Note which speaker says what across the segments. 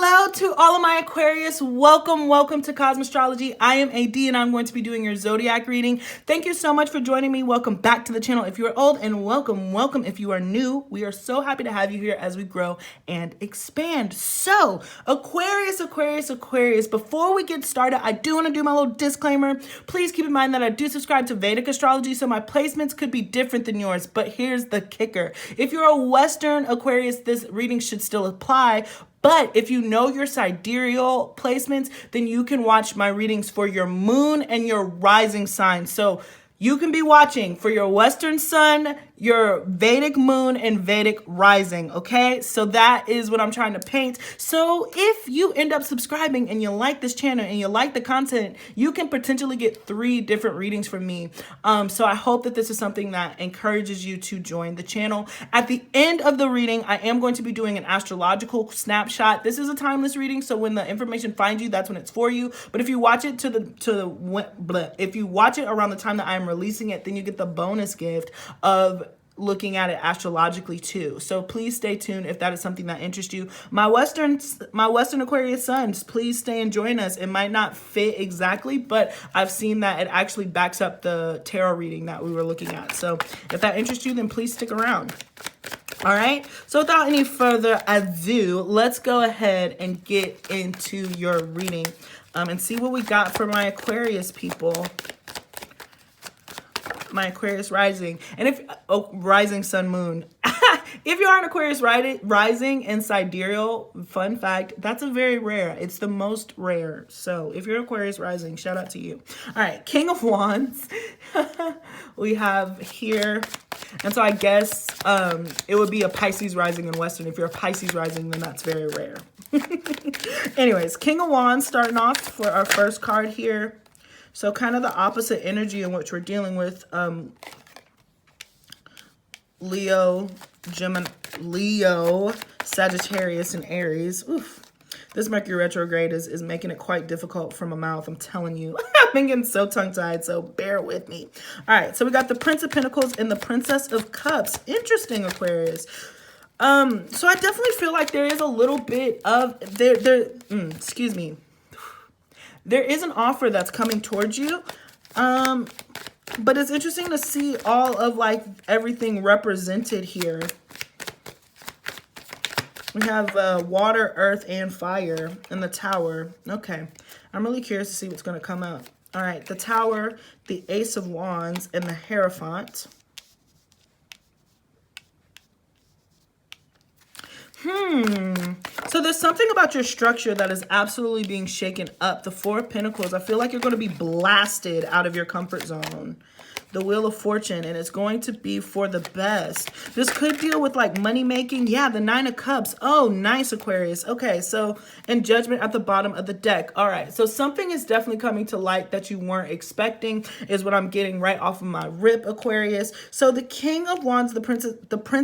Speaker 1: Hello to all of my Aquarius. Welcome to Cosmostrology. I am AD and I'm going to be doing your Zodiac reading. Thank you so much for joining me. Welcome back to the channel if you are old, and welcome if you are new. We are so happy to have you here as we grow and expand. So, Aquarius, before we get started, I do want to do my little disclaimer. Please keep in mind that I do subscribe to Vedic Astrology, so my placements could be different than yours, but here's the kicker. If you're a Western Aquarius, this reading should still apply. But if you know your sidereal placements, then you can watch my readings for your moon and your rising sign. So you can be watching for your Western sun, your Vedic moon, and Vedic rising, okay? So that is what I'm trying to paint. So if you end up subscribing and you like this channel and you like the content, you can potentially get 3 different readings from me. So I hope that this is something that encourages you to join the channel. At the end of the reading, I am going to be doing an astrological snapshot. This is a timeless reading, so when the information finds you, that's when it's for you. But if you watch it if you watch it around the time that I'm releasing it, then you get the bonus gift of looking at it astrologically too. So please stay tuned if that is something that interests you. My Western Aquarius sons, please stay and join us. It might not fit exactly, but I've seen that it actually backs up the tarot reading that we were looking at. So if that interests you, then please stick around. All right, so without any further ado, let's go ahead and get into your reading and see what we got for my Aquarius people. My Aquarius rising, and if rising sun moon, if you are an Aquarius rising and sidereal, fun fact, that's a very rare. It's the most rare. So if you're Aquarius rising, shout out to you. All right, King of Wands we have here, and so I guess it would be a Pisces rising and Western. If you're a Pisces rising, then that's very rare. Anyways, King of Wands starting off for our first card here. So kind of the opposite energy in which we're dealing with Leo, Sagittarius, and Aries. Oof. This Mercury retrograde is making it quite difficult for my mouth. I'm telling you. I've been getting so tongue-tied, so bear with me. All right, so we got the Prince of Pentacles and the Princess of Cups. Interesting, Aquarius. So I definitely feel like there is a little bit of excuse me. There is an offer that's coming towards you, but it's interesting to see all of like everything represented here. We have water, earth, and fire in the Tower. Okay, I'm really curious to see what's going to come out. All right, the Tower, the Ace of Wands, and the Hierophant. So there's something about your structure that is absolutely being shaken up. The Four of Pentacles, I feel like you're going to be blasted out of your comfort zone. The Wheel of Fortune, and it's going to be for the best. This could deal with like money making. Yeah, the Nine of Cups. Oh, nice, Aquarius. Okay, so, and Judgment at the bottom of the deck. All right, so something is definitely coming to light that you weren't expecting is what I'm getting right off of my rip, Aquarius. So the King of Wands, the Prince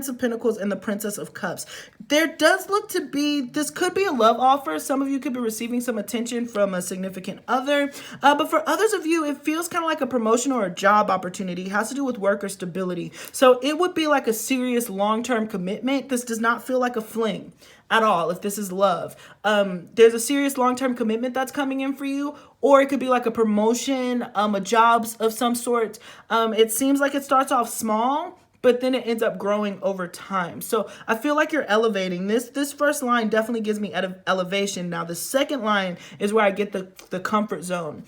Speaker 1: of Pentacles, and the Princess of Cups. There does look to be, this could be a love offer. Some of you could be receiving some attention from a significant other. But for others of you, it feels kind of like a promotion or a job opportunity. It has to do with work or stability. So it would be like a serious long-term commitment. This does not feel like a fling at all if this is love. There's a serious long-term commitment that's coming in for you, or it could be like a promotion, a job of some sort. It seems like it starts off small, but then it ends up growing over time. So I feel like you're elevating. This first line definitely gives me elevation. Now the second line is where I get the comfort zone.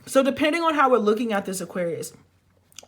Speaker 1: So depending on how we're looking at this, Aquarius,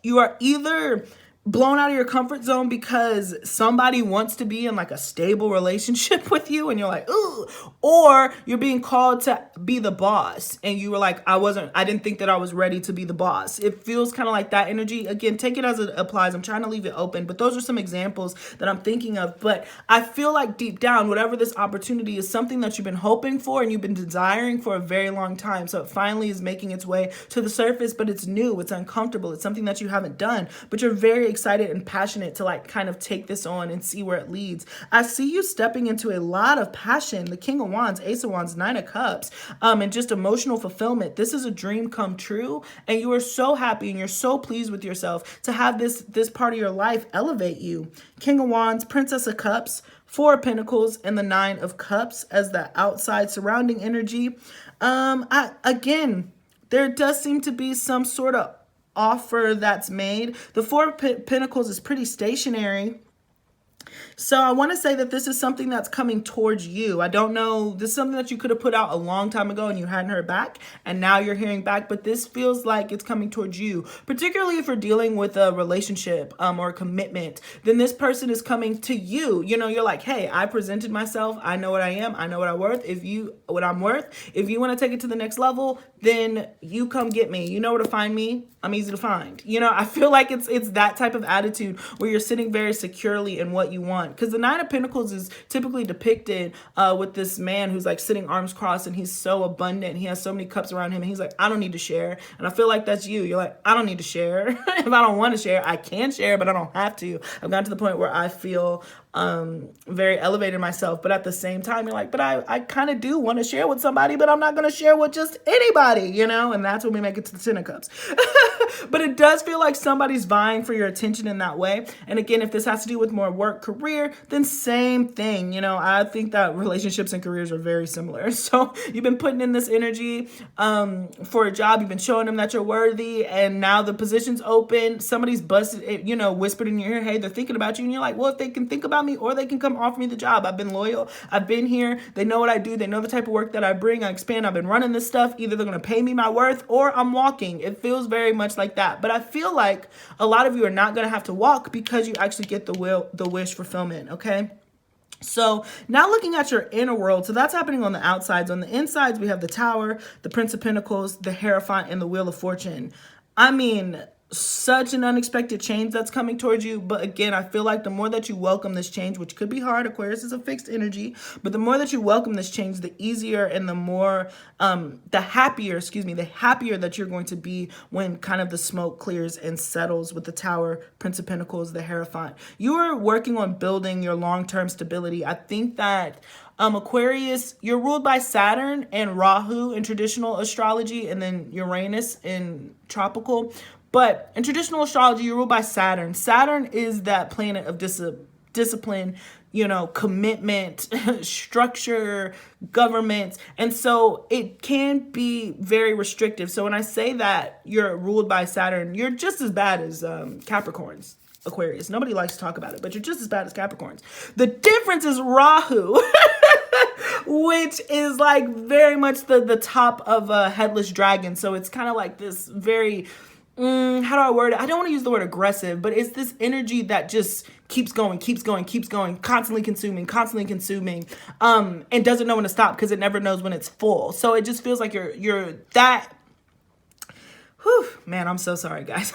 Speaker 1: you are either blown out of your comfort zone because somebody wants to be in like a stable relationship with you and you're like, ooh, or you're being called to be the boss and you were like, I didn't think that I was ready to be the boss. It feels kind of like that energy. Again, take it as it applies. I'm trying to leave it open, but those are some examples that I'm thinking of. But I feel like deep down, whatever this opportunity is, something that you've been hoping for and you've been desiring for a very long time. So it finally is making its way to the surface, but it's new, it's uncomfortable, it's something that you haven't done, but you're very excited and passionate to like kind of take this on and see where it leads. I see you stepping into a lot of passion. The King of Wands, Ace of Wands, Nine of Cups, and just emotional fulfillment. This is a dream come true, and you are so happy and you're so pleased with yourself to have this part of your life elevate you. King of Wands, Princess of Cups, Four of Pentacles and the Nine of Cups as the outside surrounding energy. Again, there does seem to be some sort of offer that's made. The Four of Pentacles is pretty stationary. So I want to say that this is something that's coming towards you. I don't know. This is something that you could have put out a long time ago and you hadn't heard back. And now you're hearing back. But this feels like it's coming towards you. Particularly if you're dealing with a relationship or a commitment. Then this person is coming to you. You know, you're like, hey, I presented myself. I know what I am. I know what I'm worth. If you want to take it to the next level, then you come get me. You know where to find me. I'm easy to find. You know, I feel like it's that type of attitude where you're sitting very securely in what you want. Because the Nine of Pentacles is typically depicted with this man who's like sitting arms crossed and he's so abundant. He has so many cups around him and he's like, I don't need to share. And I feel like that's you. You're like, I don't need to share. If I don't want to share, I can share, but I don't have to. I've gotten to the point where I feel very elevated myself, but at the same time, you're like, but I kind of do want to share with somebody, but I'm not going to share with just anybody, you know? And that's when we make it to the Ten of Cups. But it does feel like somebody's vying for your attention in that way. And again, if this has to do with more work, career, then same thing. You know, I think that relationships and careers are very similar. So you've been putting in this energy for a job. You've been showing them that you're worthy. And now the position's open. Somebody's busted, you know, whispered in your ear, hey, they're thinking about you. And you're like, well, if they can think about me or they can come offer me the job. I've been loyal. I've been here. They know what I do. They know the type of work that I bring. I expand. I've been running this stuff. Either they're going to pay me my worth or I'm walking. It feels very much like that. But I feel like a lot of you are not going to have to walk because you actually get the wish fulfillment. Okay. So now looking at your inner world, so that's happening on the outsides. On the insides, we have the Tower, the Prince of Pentacles, the Hierophant, and the Wheel of Fortune. I mean, such an unexpected change that's coming towards you. But again, I feel like the more that you welcome this change, which could be hard, Aquarius is a fixed energy, but the more that you welcome this change, the easier and the more, the happier that you're going to be when kind of the smoke clears and settles with the Tower, Prince of Pentacles, the Hierophant. You are working on building your long-term stability. I think that Aquarius, you're ruled by Saturn and Rahu in traditional astrology, and then Uranus in tropical. But in traditional astrology, you're ruled by Saturn. Saturn is that planet of discipline, you know, commitment, structure, government. And so it can be very restrictive. So when I say that you're ruled by Saturn, you're just as bad as Capricorns, Aquarius. Nobody likes to talk about it, but you're just as bad as Capricorns. The difference is Rahu, which is like very much the top of a headless dragon. So it's kind of like this very... how do I word it? I don't want to use the word aggressive, but it's this energy that just keeps going, constantly consuming, and doesn't know when to stop because it never knows when it's full. So it just feels like you're that. Whew, man, I'm so sorry, guys.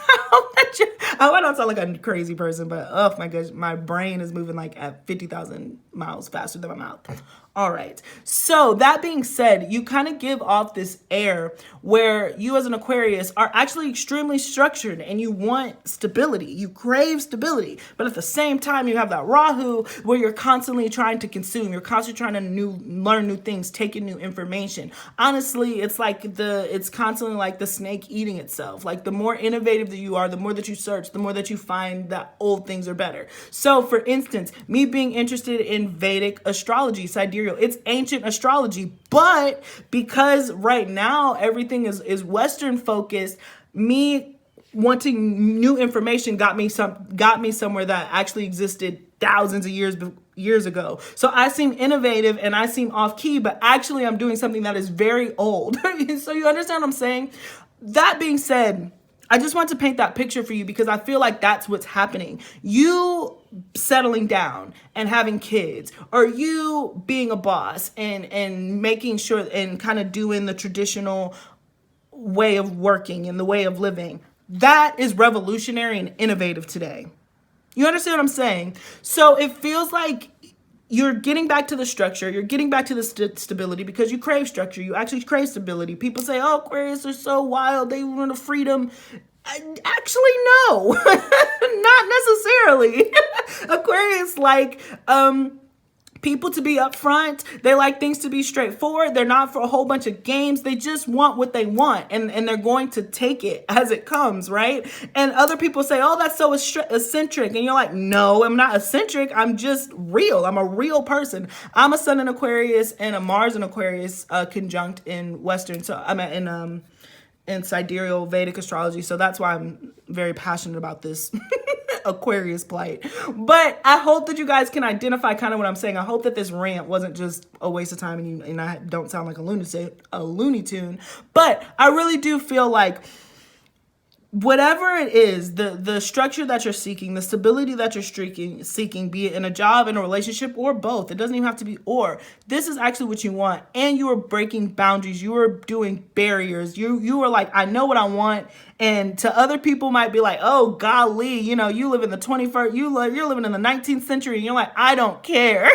Speaker 1: I don't sound like a crazy person, but oh my gosh, my brain is moving like at 50,000 miles faster than my mouth. All right. So that being said, you kind of give off this air where you as an Aquarius are actually extremely structured and you want stability. You crave stability. But at the same time, you have that Rahu where you're constantly trying to consume. You're constantly trying to learn new things, take in new information. Honestly, it's constantly like the snake eating itself. Like the more innovative that you are, the more that you search, the more that you find that old things are better. So for instance, me being interested in Vedic astrology, sidereal, it's ancient astrology, but because right now everything is Western focused, me wanting new information got me somewhere that actually existed thousands of years ago. So I seem innovative and I seem off key, but actually I'm doing something that is very old. So you understand what I'm saying? That being said, I just want to paint that picture for you because I feel like that's what's happening. You settling down and having kids, or you being a boss and making sure and kind of doing the traditional way of working and the way of living. That is revolutionary and innovative today. You understand what I'm saying? So it feels like you're getting back to the structure. You're getting back to the stability because you crave structure. You actually crave stability. People say, oh, Aquarius are so wild. They want a freedom. Actually, no, not necessarily. Aquarius like people to be upfront. They like things to be straightforward. They're not for a whole bunch of games. They just want what they want, and they're going to take it as it comes, right? And other people say, oh, that's so eccentric. And you're like, no, I'm not eccentric. I'm just real. I'm a real person. I'm a Sun in Aquarius and a Mars in Aquarius conjunct in Western. So I'm in sidereal Vedic astrology. So that's why I'm very passionate about this Aquarius plight. But I hope that you guys can identify kind of what I'm saying. I hope that this rant wasn't just a waste of time and I don't sound like a Looney Tune. But I really do feel like whatever it is, the structure that you're seeking, the stability that you're seeking, be it in a job, in a relationship, or both. It doesn't even have to be or. This is actually what you want. And you are breaking boundaries. You are doing barriers. You are like, I know what I want. And to other people might be like, oh, golly, you know, you live in the 21st, you're living in the 19th century. And you're like, I don't care.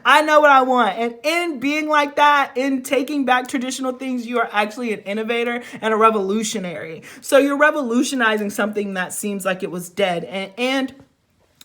Speaker 1: I know what I want. And in being like that, in taking back traditional things, you are actually an innovator and a revolutionary. So you're revolutionizing something that seems like it was dead. And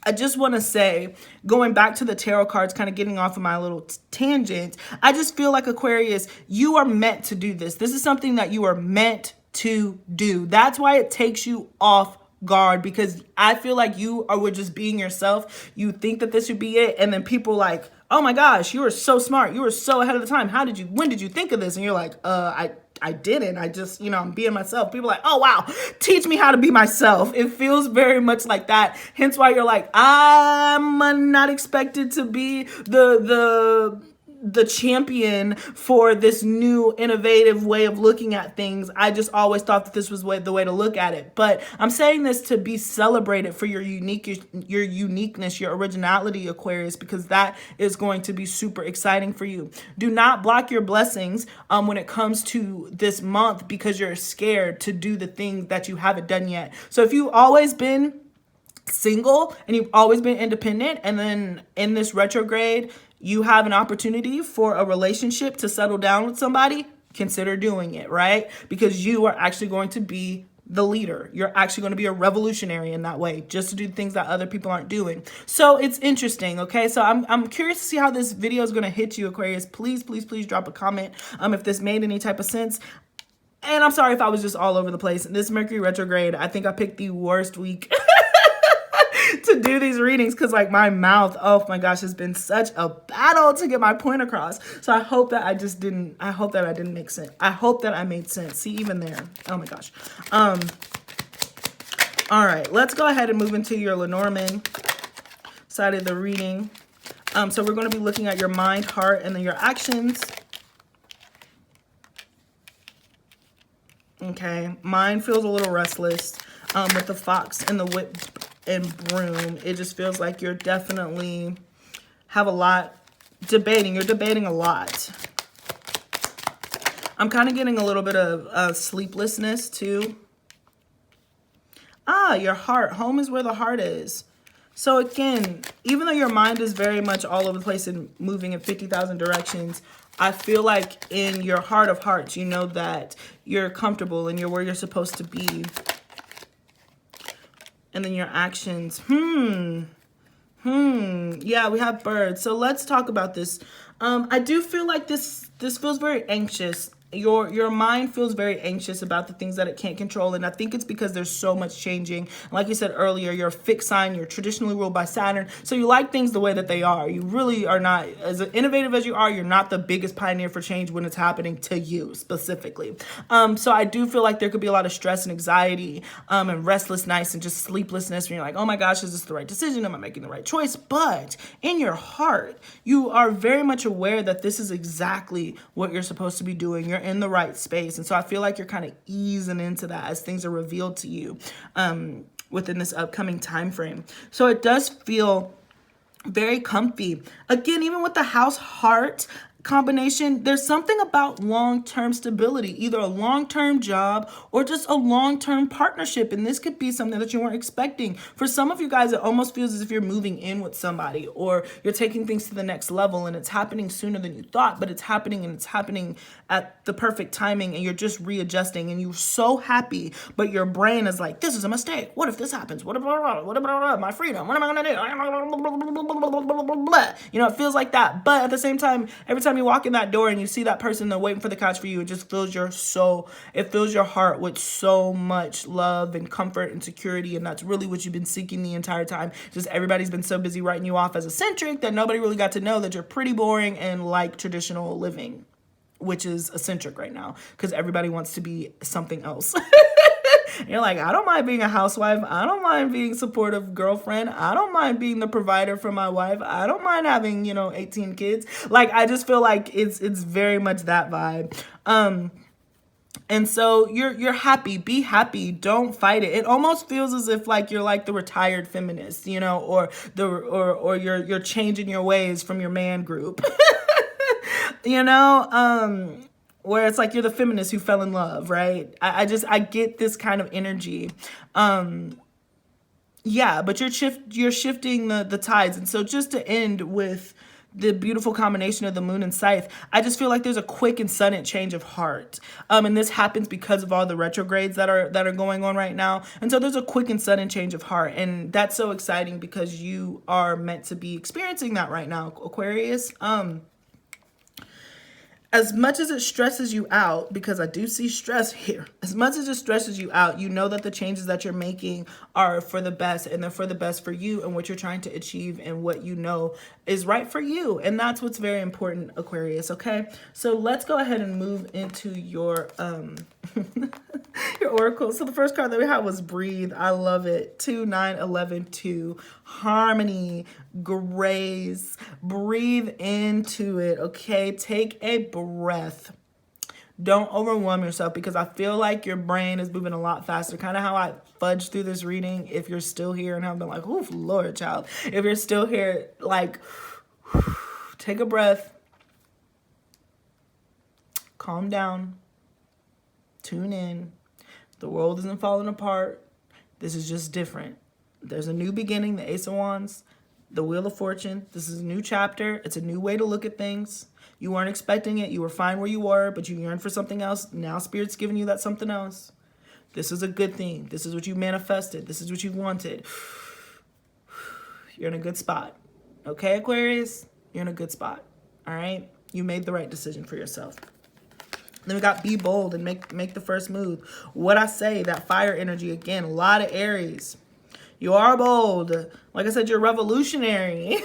Speaker 1: I just want to say, going back to the tarot cards, kind of getting off of my little tangent, I just feel like Aquarius, you are meant to do this. This is something that you are meant to do. That's why it takes you off guard, because I feel like you were just being yourself. You think that this should be it, and then people like, oh my gosh, you were so smart, you were so ahead of the time, when did you think of this? And you're like, I didn't, I just, you know, I'm being myself. People are like, oh wow, teach me how to be myself. It feels very much like that, hence why you're like, I'm not expected to be the champion for this new innovative way of looking at things. I just always thought that this was the way to look at it. But I'm saying this to be celebrated for your uniqueness, your originality, Aquarius, because that is going to be super exciting for you. Do not block your blessings when it comes to this month because you're scared to do the things that you haven't done yet. So if you've always been single and you've always been independent, and then in this retrograde you have an opportunity for a relationship to settle down with somebody, consider doing it, right? Because you are actually going to be the leader. You're actually going to be a revolutionary in that way, just to do things that other people aren't doing. So it's interesting, okay? So I'm curious to see how this video is going to hit you, Aquarius. Please, please, please drop a comment if this made any type of sense. And I'm sorry if I was just all over the place. This Mercury retrograde, I think I picked the worst week to do these readings, because like my mouth, oh my gosh, has been such a battle to get my point across. So I hope that I didn't make sense. I hope that I made sense. See, even there, oh my gosh. All right, let's go ahead and move into your Lenormand side of the reading. So we're going to be looking at your mind, heart, and then your actions. Okay, mind feels a little restless with the fox and the whip and broom. It just feels like you're definitely have a lot debating. You're debating a lot. I'm kind of getting a little bit of sleeplessness too. Your heart. Home is where the heart is. So again, even though your mind is very much all over the place and moving in 50,000 directions, I feel like in your heart of hearts, you know that you're comfortable and you're where you're supposed to be. And then your actions. Yeah, we have birds. So let's talk about this. I do feel like this feels very anxious. Your mind feels very anxious about the things that it can't control. And I think it's because there's so much changing. Like you said earlier, you're a fixed sign. You're traditionally ruled by Saturn. So you like things the way that they are. You really are not, as innovative as you are, you're not the biggest pioneer for change when it's happening to you specifically. So I do feel like there could be a lot of stress and anxiety and restlessness and just sleeplessness when you're like, oh my gosh, is this the right decision? Am I making the right choice? But in your heart, you are very much aware that this is exactly what you're supposed to be doing. You're in the right space. And so I feel like you're kind of easing into that as things are revealed to you within this upcoming time frame. So it does feel very comfy. Again, even with the house heart, combination, there's something about long-term stability, either a long-term job or just a long-term partnership. And this could be something that you weren't expecting. For some of you guys, it almost feels as if you're moving in with somebody, or you're taking things to the next level, and it's happening sooner than you thought, but it's happening, and it's happening at the perfect timing, and you're just readjusting, and you're so happy, but your brain is like, this is a mistake. What if this happens? What about my freedom? What am I gonna do? You know, it feels like that. But at the same time, every time you walk in that door and you see that person they're waiting for the couch for you, it just fills your soul, it fills your heart with so much love and comfort and security. And that's really what you've been seeking the entire time. Just everybody's been so busy writing you off as eccentric that nobody really got to know that you're pretty boring and like traditional living, which is eccentric right now because everybody wants to be something else. You're like, I don't mind being a housewife. I don't mind being supportive girlfriend. I don't mind being the provider for my wife. I don't mind having, 18 kids. Like, I just feel like it's very much that vibe. And so you're happy. Be happy. Don't fight it. It almost feels as if like you're like the retired feminist, or you're changing your ways from your man group. Where it's like you're the feminist who fell in love, right? I get this kind of energy. Yeah, but you're shifting the tides. And so just to end with the beautiful combination of the moon and scythe, I just feel like there's a quick and sudden change of heart. And this happens because of all the retrogrades that are going on right now. And so there's a quick and sudden change of heart. And that's so exciting because you are meant to be experiencing that right now, Aquarius. As much as it stresses you out, because I do see stress here, as much as it stresses you out, you know that the changes that you're making are for the best, and they're for the best for you and what you're trying to achieve and what you know is right for you. And that's what's very important, Aquarius, okay? So let's go ahead and move into your your oracle. So the first card that we had was Breathe. I love it. 2, 9, 11, 2. Harmony, grace. Breathe into it, okay? Take a breath. Don't overwhelm yourself because I feel like your brain is moving a lot faster. Kind of how I fudged through this reading. If you're still here and have been like, oof, Lord, child. If you're still here, like, take a breath. Calm down. Tune in. The world isn't falling apart. This is just different. There's a new beginning, the Ace of Wands, the Wheel of Fortune. This is a new chapter. It's a new way to look at things. You weren't expecting it. You were fine where you were, but you yearned for something else. Now Spirit's giving you that something else. This is a good thing. This is what you manifested. This is what you wanted. You're in a good spot. Okay, Aquarius? You're in a good spot. All right? You made the right decision for yourself. Then we got be bold and make the first move. What I say, that fire energy again, a lot of Aries. You are bold. Like I said, you're revolutionary.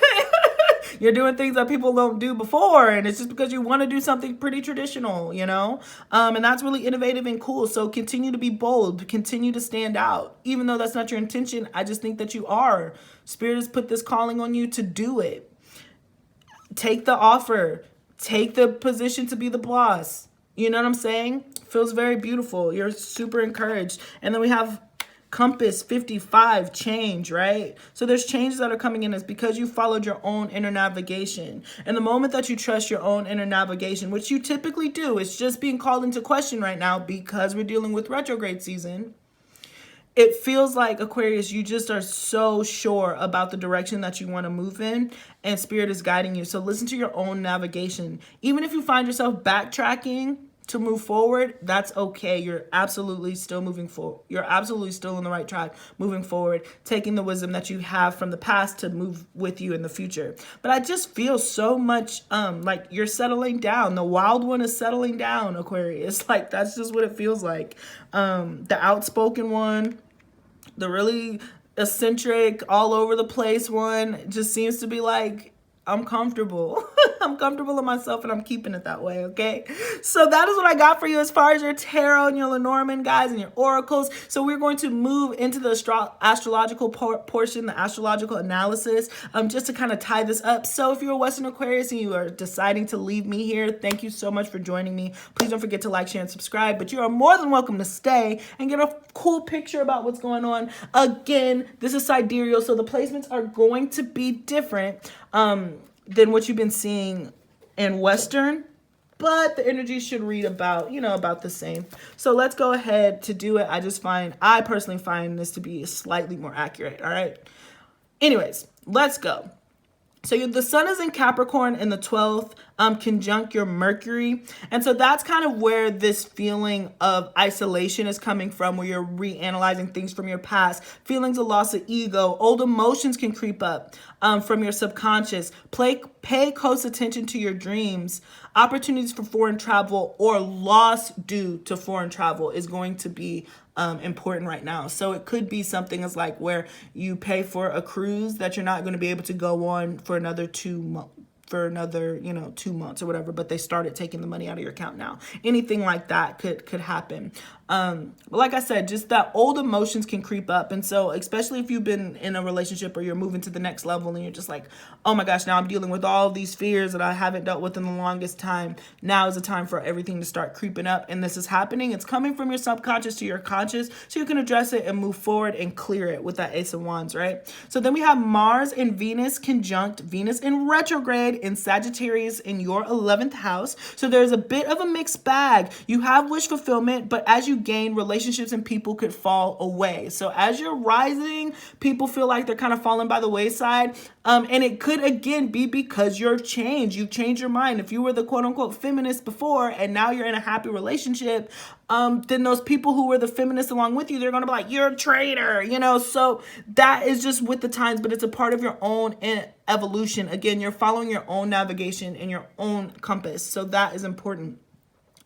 Speaker 1: You're doing things that people don't do before, and it's just because you want to do something pretty traditional, and that's really innovative and cool. So continue to be bold, continue to stand out. Even though that's not your intention, I just think that you are. Spirit has put this calling on you to do it. Take the offer. Take the position to be the boss. You know what I'm saying? Feels very beautiful. You're super encouraged. And then we have Compass 55, change, right? So there's changes that are coming in. It's because you followed your own inner navigation. And the moment that you trust your own inner navigation, which you typically do, it's just being called into question right now because we're dealing with retrograde season. It feels like, Aquarius, you just are so sure about the direction that you want to move in, and Spirit is guiding you. So listen to your own navigation. Even if you find yourself backtracking to move forward, that's okay. You're absolutely still moving forward. You're absolutely still on the right track, moving forward, taking the wisdom that you have from the past to move with you in the future. But I just feel so much like you're settling down. The wild one is settling down, Aquarius. Like, that's just what it feels like. The outspoken one, the really eccentric, all over the place one just seems to be like, I'm comfortable. I'm comfortable in myself, and I'm keeping it that way, okay? So that is what I got for you as far as your tarot and your Lenormand, guys, and your oracles. So we're going to move into the astrological portion, the astrological analysis, just to kind of tie this up. So if you're a Western Aquarius and you are deciding to leave me here, thank you so much for joining me. Please don't forget to like, share, and subscribe. But you are more than welcome to stay and get a cool picture about what's going on. Again, this is sidereal, so the placements are going to be different than what you've been seeing and Western, but the energy should read about, you know, about the same. So let's go ahead to do it. I personally find this to be slightly more accurate. All right. Anyways, let's go. So the sun is in Capricorn in the 12th, conjunct your Mercury. And so that's kind of where this feeling of isolation is coming from, where you're reanalyzing things from your past, feelings of loss of ego, old emotions can creep up from your subconscious. Pay close attention to your dreams. Opportunities for foreign travel or loss due to foreign travel is going to be important right now. So it could be something as like where you pay for a cruise that you're not going to be able to go on for another 2 months. For another, 2 months or whatever, but they started taking the money out of your account now. Anything like that could happen. But like I said, just that old emotions can creep up. And so especially if you've been in a relationship or you're moving to the next level and you're just like, oh my gosh, now I'm dealing with all of these fears that I haven't dealt with in the longest time. Now is the time for everything to start creeping up. And this is happening. It's coming from your subconscious to your conscious, so you can address it and move forward and clear it with that Ace of Wands, right? So then we have Mars and Venus conjunct Venus in retrograde in Sagittarius in your 11th house. So there's a bit of a mixed bag. You have wish fulfillment, but as you gain, relationships and people could fall away. So as you're rising, people feel like they're kind of falling by the wayside. And it could again be because you've changed your mind. If you were the quote unquote feminist before and now you're in a happy relationship, then those people who were the feminists along with you, they're going to be like, you're a traitor, so that is just with the times, but it's a part of your own evolution. Again, you're following your own navigation and your own compass. So that is important.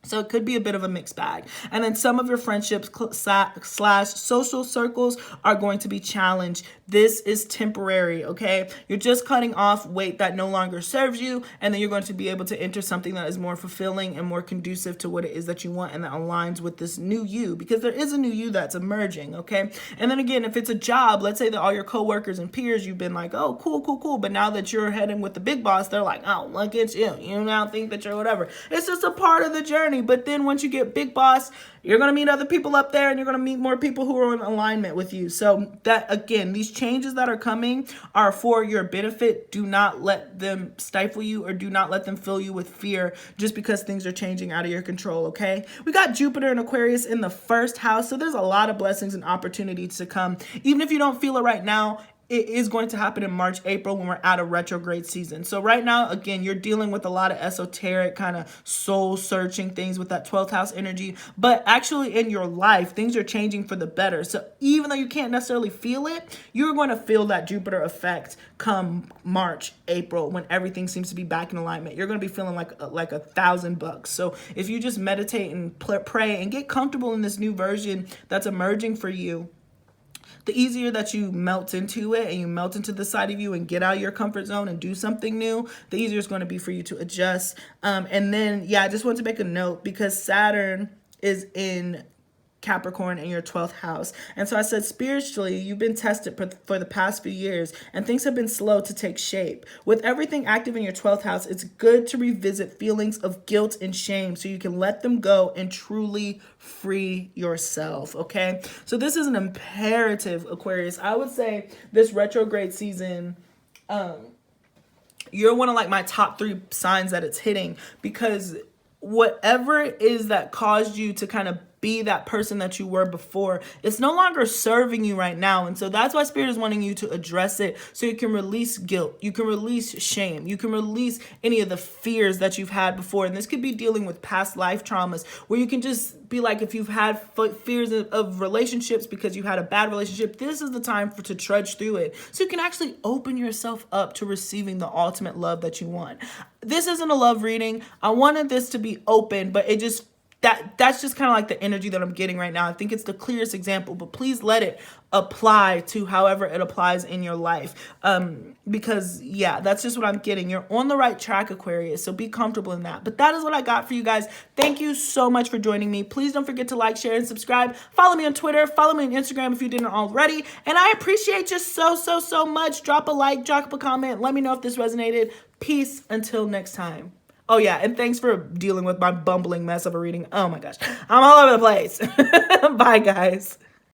Speaker 1: So it could be a bit of a mixed bag. And then some of your friendships / social circles are going to be challenged. This is temporary, okay? You're just cutting off weight that no longer serves you, and then you're going to be able to enter something that is more fulfilling and more conducive to what it is that you want and that aligns with this new you, because there is a new you that's emerging, okay? And then again, if it's a job, let's say that all your coworkers and peers, you've been like, oh, cool. But now that you're heading with the big boss, they're like, oh, look at you. You now think that you're whatever. It's just a part of the journey. But then once you get big boss, you're going to meet other people up there and you're going to meet more people who are in alignment with you. So that, again, these changes that are coming are for your benefit. Do not let them stifle you or do not let them fill you with fear just because things are changing out of your control, okay? We got Jupiter and Aquarius in the 1st house. So there's a lot of blessings and opportunities to come. Even if you don't feel it right now, it is going to happen in March, April when we're out of retrograde season. So right now, again, you're dealing with a lot of esoteric kind of soul searching things with that 12th house energy. But actually in your life, things are changing for the better. So even though you can't necessarily feel it, you're going to feel that Jupiter effect come March, April, when everything seems to be back in alignment. You're going to be feeling like $1,000. So if you just meditate and pray and get comfortable in this new version that's emerging for you, the easier that you melt into it and you melt into the side of you and get out of your comfort zone and do something new, the easier it's going to be for you to adjust. And then, I just want to make a note because Saturn is in Capricorn in your 12th house. And so I said, spiritually, you've been tested for the past few years and things have been slow to take shape. With everything active in your 12th house, it's good to revisit feelings of guilt and shame so you can let them go and truly free yourself, okay? So this is an imperative, Aquarius. I would say this retrograde season, you're one of like my top 3 signs that it's hitting, because whatever it is that caused you to kind of be that person that you were before, it's no longer serving you right now. And so that's why Spirit is wanting you to address it so you can release guilt, you can release shame, you can release any of the fears that you've had before. And this could be dealing with past life traumas where you can just be like, if you've had fears of relationships because you had a bad relationship, this is the time to trudge through it so you can actually open yourself up to receiving the ultimate love that you want. This isn't a love reading. I wanted this to be open, but it just that's just kind of like the energy that I'm getting right now. I think it's the clearest example, but please let it apply to however it applies in your life. Because that's just what I'm getting. You're on the right track, Aquarius, so be comfortable in that. But that is what I got for you guys. Thank you so much for joining me. Please don't forget to like, share, and subscribe. Follow me on Twitter. Follow me on Instagram if you didn't already. And I appreciate you so much. Drop a like, drop a comment. Let me know if this resonated. Peace until next time. Oh, yeah, and thanks for dealing with my bumbling mess of a reading. Oh, my gosh. I'm all over the place. Bye, guys.